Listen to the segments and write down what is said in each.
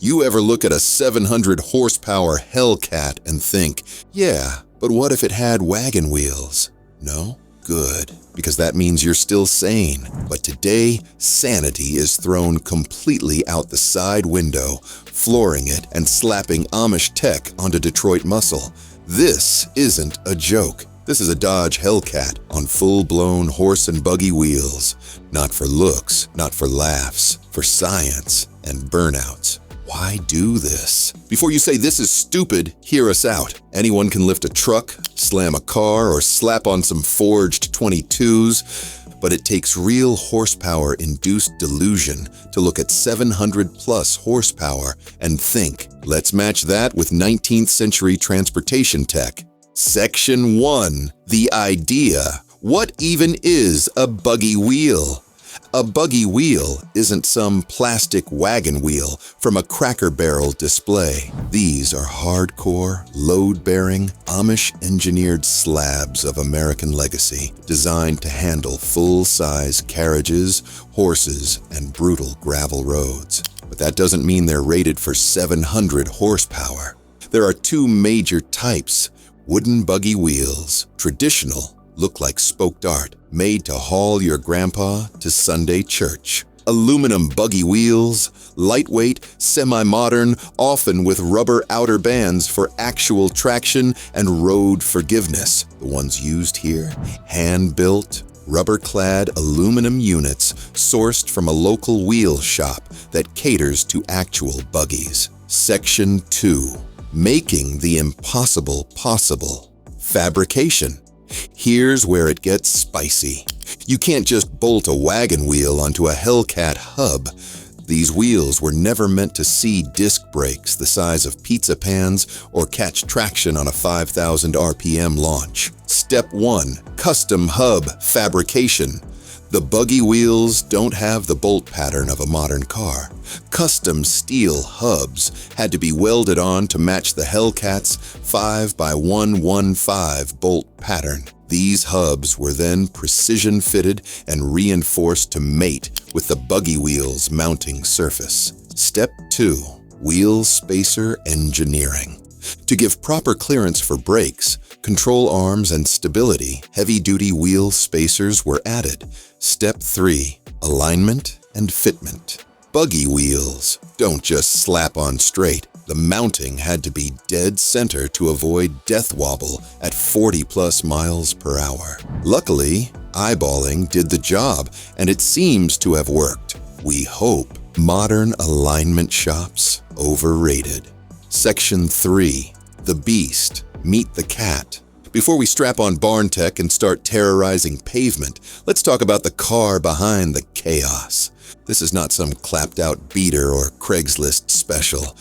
You ever look at a 700 horsepower Hellcat and think, yeah, but what if it had wagon wheels? No? Good, because that means you're still sane. But today, sanity is thrown completely out the side window, flooring it and slapping Amish tech onto Detroit muscle. This isn't a joke. This is a Dodge Hellcat on full-blown horse and buggy wheels. Not for looks, not for laughs, for science and burnouts. Why do this? Before you say this is stupid, hear us out. Anyone can lift a truck, slam a car, or slap on some forged 22s, but it takes real horsepower-induced delusion to look at 700-plus horsepower and think, let's match that with 19th century transportation tech. Section 1. The idea. What even is a buggy wheel? A buggy wheel isn't some plastic wagon wheel from a Cracker Barrel display. These are hardcore, load-bearing, Amish-engineered slabs of American legacy, designed to handle full-size carriages, horses, and brutal gravel roads. But that doesn't mean they're rated for 700 horsepower. There are two major types. Wooden buggy wheels, traditional, look like spoked art, made to haul your grandpa to Sunday church. Aluminum buggy wheels, lightweight, semi-modern, often with rubber outer bands for actual traction and road forgiveness. The ones used here, hand-built, rubber-clad aluminum units sourced from a local wheel shop that caters to actual buggies. Section 2. Making the impossible possible. Fabrication. Here's where it gets spicy. You can't just bolt a wagon wheel onto a Hellcat hub. These wheels were never meant to see disc brakes the size of pizza pans or catch traction on a 5,000 RPM launch. Step 1. Custom hub fabrication. The buggy wheels don't have the bolt pattern of a modern car. Custom steel hubs had to be welded on to match the Hellcat's 5x115 bolt pattern. These hubs were then precision-fitted and reinforced to mate with the buggy wheel's mounting surface. Step 2. Wheel spacer engineering. To give proper clearance for brakes, control arms, and stability, heavy-duty wheel spacers were added. Step 3. Alignment and fitment. Buggy wheels don't just slap on straight. The mounting had to be dead center to avoid death wobble at 40+ miles per hour. Luckily, eyeballing did the job, and it seems to have worked. We hope. Modern alignment shops overrated. Section 3. The Beast. Meet the Cat. Before we strap on barn tech and start terrorizing pavement, let's talk about the car behind the chaos. This is not some clapped-out beater or Craigslist special.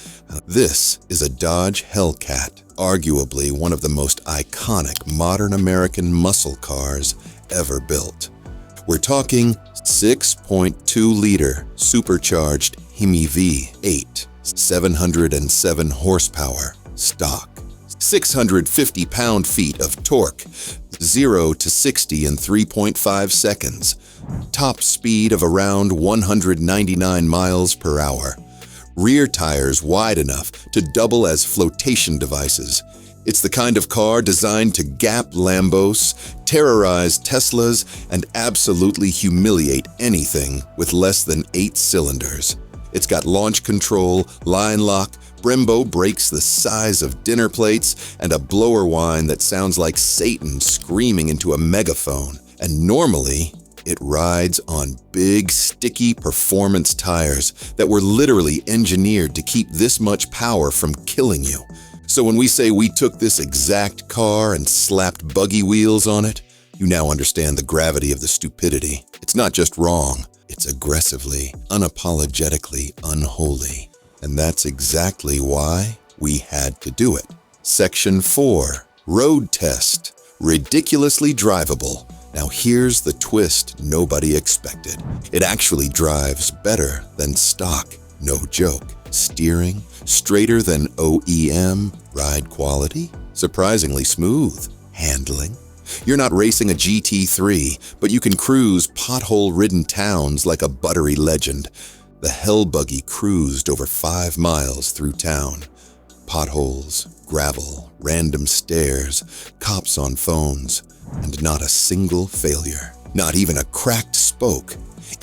This is a Dodge Hellcat, arguably one of the most iconic modern American muscle cars ever built. We're talking 6.2-liter supercharged Hemi V8, 707 horsepower, stock. 650 pound-feet of torque, 0 to 60 in 3.5 seconds, top speed of around 199 miles per hour, rear tires wide enough to double as flotation devices. It's the kind of car designed to gap Lambos, terrorize Teslas, and absolutely humiliate anything with less than 8 cylinders. It's got launch control, line lock, Brembo brakes the size of dinner plates, and a blower whine that sounds like Satan screaming into a megaphone. And normally, it rides on big, sticky performance tires that were literally engineered to keep this much power from killing you. So when we say we took this exact car and slapped buggy wheels on it, you now understand the gravity of the stupidity. It's not just wrong, it's aggressively, unapologetically unholy. And that's exactly why we had to do it. Section 4. Road test. Ridiculously drivable. Now here's the twist nobody expected. It actually drives better than stock. No joke. Steering, straighter than OEM. Ride quality, surprisingly smooth. Handling. You're not racing a GT3, but you can cruise pothole-ridden towns like a buttery legend. the Hellbuggy cruised over 5 miles through town. Potholes, gravel, random stairs, cops on phones, and not a single failure. Not even a cracked spoke.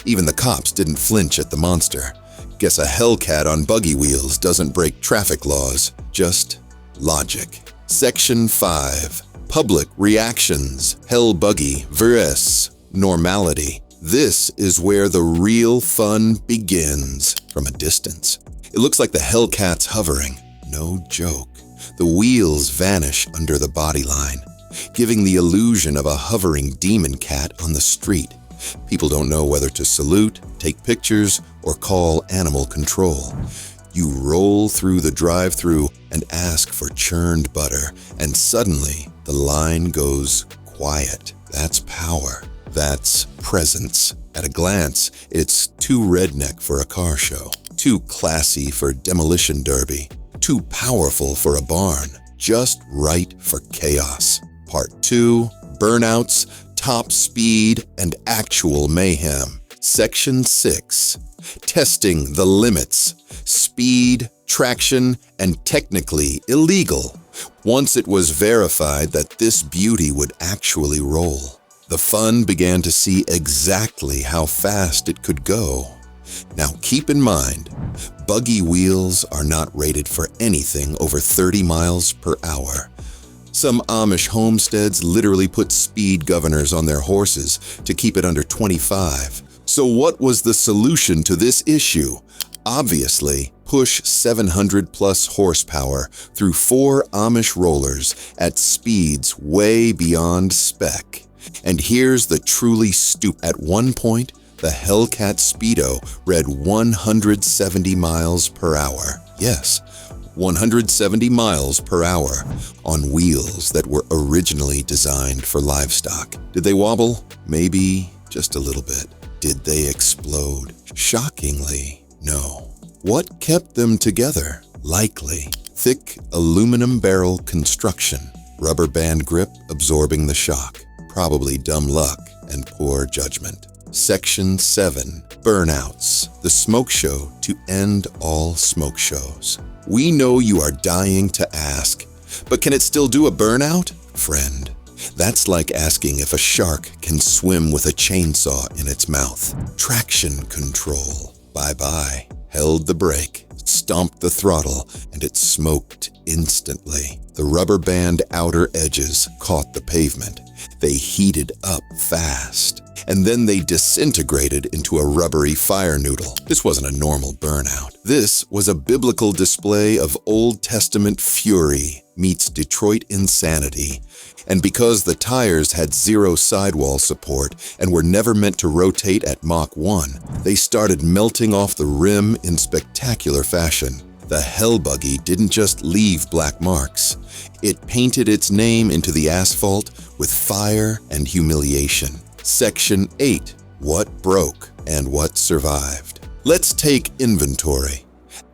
Even the cops didn't flinch at the monster. Guess a Hellcat on buggy wheels doesn't break traffic laws, just logic. Section 5. Public reactions. Hellbuggy vs. normality. This is where the real fun begins. From a distance, it looks like the Hellcat's hovering. No joke. The wheels vanish under the body line, giving the illusion of a hovering demon cat on the street. People don't know whether to salute, take pictures, or call animal control. You roll through the drive-thru and ask for churned butter, and suddenly the line goes quiet. That's power. That's presence. At a glance, it's too redneck for a car show, too classy for demolition derby, too powerful for a barn, just right for chaos. Part 2, Burnouts, top speed, and actual mayhem. Section 6, testing the limits, speed, traction, and technically illegal. Once it was verified that this beauty would actually roll, the fun began to see exactly how fast it could go. Now keep in mind, buggy wheels are not rated for anything over 30 miles per hour. Some Amish homesteads literally put speed governors on their horses to keep it under 25. So what was the solution to this issue? Obviously, push 700 plus horsepower through 4 Amish rollers at speeds way beyond spec. And here's the truly stupid. At one point, the Hellcat Speedo read 170 miles per hour. Yes, 170 miles per hour on wheels that were originally designed for livestock. Did they wobble? Maybe just a little bit. Did they explode? Shockingly, no. What kept them together? Likely thick aluminum barrel construction, rubber band grip absorbing the shock, probably dumb luck and poor judgment. Section 7. Burnouts, the smoke show to end all smoke shows. We know you are dying to ask, but can it still do a burnout? Friend, that's like asking if a shark can swim with a chainsaw in its mouth. Traction control. Bye-bye. Held the brake, stomped the throttle, and it smoked instantly. The rubber band outer edges caught the pavement. They heated up fast, and then they disintegrated into a rubbery fire noodle. This wasn't a normal burnout. This was a biblical display of Old Testament fury meets Detroit insanity. And because the tires had 0 sidewall support and were never meant to rotate at Mach 1, they started melting off the rim in spectacular fashion. The Hellbuggy didn't just leave black marks. It painted its name into the asphalt with fire and humiliation. Section 8. What broke and what survived. Let's take inventory.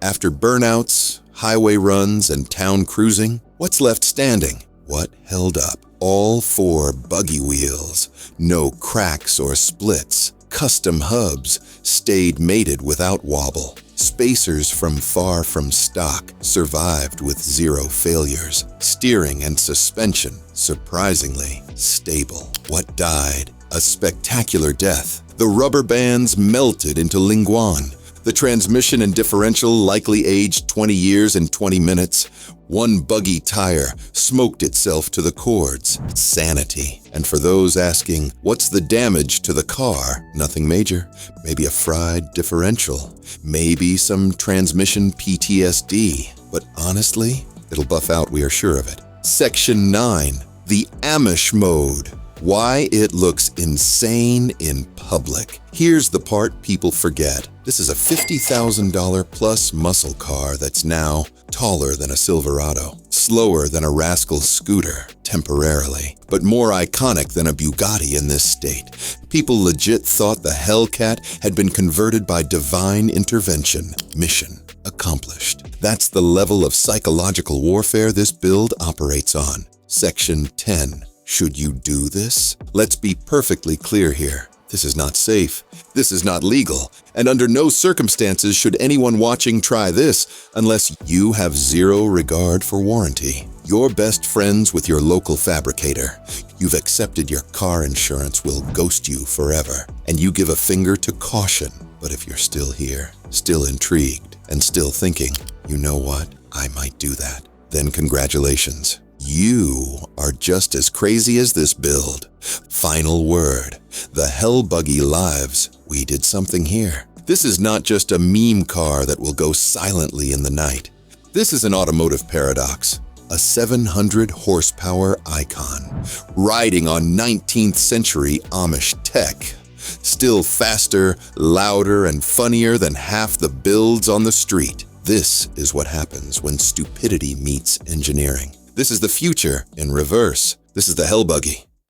After burnouts, highway runs, and town cruising, what's left standing? What held up? All 4 buggy wheels, no cracks or splits. Custom hubs stayed mated without wobble. Spacers from far from stock survived with 0 failures. Steering and suspension, surprisingly stable. What died? A spectacular death. The rubber bands melted into linguine. The transmission and differential likely aged 20 years and 20 minutes. One buggy tire smoked itself to the cords. Sanity. And for those asking, what's the damage to the car? Nothing major. Maybe a fried differential. Maybe some transmission PTSD. But honestly, it'll buff out, we are sure of it. Section 9. The Amish Mode. Why it looks insane in public. Here's the part people forget. This is a $50,000 plus muscle car that's now taller than a Silverado, slower than a rascal scooter, temporarily, but more iconic than a Bugatti in this state. People legit thought the Hellcat had been converted by divine intervention. Mission accomplished. That's the level of psychological warfare this build operates on. Section 10. Should you do this? Let's be perfectly clear here. This is not safe. This is not legal. And under no circumstances should anyone watching try this unless you have zero regard for warranty. You're best friends with your local fabricator. You've accepted your car insurance will ghost you forever. And you give a finger to caution. But if you're still here, still intrigued, and still thinking, you know what, I might do that, then congratulations. You are just as crazy as this build. Final word. The Hellbuggy lives. We did something here. This is not just a meme car that will go silently in the night. This is an automotive paradox. A 700 horsepower icon, riding on 19th century Amish tech. Still faster, louder, and funnier than half the builds on the street. This is what happens when stupidity meets engineering. This is the future in reverse. This is the Hellbuggy.